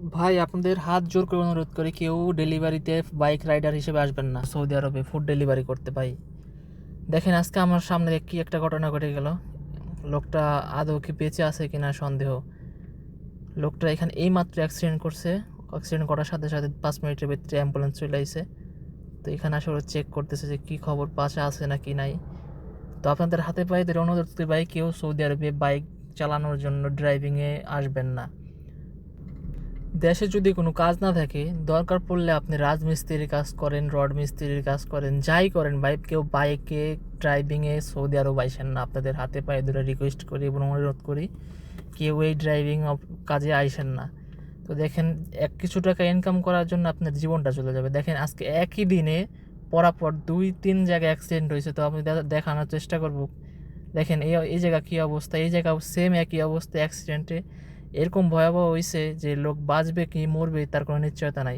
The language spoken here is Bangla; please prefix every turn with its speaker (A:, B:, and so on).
A: ভাই আপনাদের হাত জোর করে অনুরোধ করি, কেউ ডেলিভারিতে বাইক রাইডার হিসেবে আসবেন না সৌদি আরবে ফুড ডেলিভারি করতে। ভাই দেখেন, আজকে আমার সামনে কি একটা ঘটনা ঘটে গেল। লোকটা আদৌ কি বেঁচে আছে কিনা সন্দেহ। লোকটা এখানে এইমাত্র অ্যাক্সিডেন্ট করছে। অ্যাক্সিডেন্ট করার সাথে সাথে 5 মিনিটের ভিতরে অ্যাম্বুলেন্স চলে আইছে। তো এখানে আসলে চেক করতেছে যে কী খবর, পাশে আছে না কি নাই। তো আপনাদের হাতে পায়ে ধরে অনুরোধ করি ভাই, কেউ সৌদি আরবে বাইক চালানোর জন্য ড্রাইভিংয়ে আসবেন না। দেশে যদি কোনো কাজ না থাকে, দরকার পড়লে আপনি রাজমিস্ত্রির কাজ করেন, রড মিস্ত্রির কাজ করেন, যাই করেন ভাই, কেউ বাইকে ড্রাইভিংয়ে সৌদি আরব আইসেন না। আপনাদের হাতে পায়ে ধরে রিকোয়েস্ট করি এবং অনুরোধ করি, কেউ এই ড্রাইভিং কাজে আইসেন না। তো দেখেন, কিছু টাকা ইনকাম করার জন্য আপনার জীবনটা চলে যাবে। দেখেন আজকে একই দিনে পরাপর 2-3 জায়গায় অ্যাক্সিডেন্ট হয়েছে। তো আমি দেখানোর চেষ্টা করব। দেখেন এই এই জায়গা কী অবস্থা, এই জায়গা সেম একই অবস্থা। অ্যাক্সিডেন্টে এরকম ভয়াবহ হয়েছে যে লোক বাঁচবে কি মরবে তার কোনো নিশ্চয়তা নাই।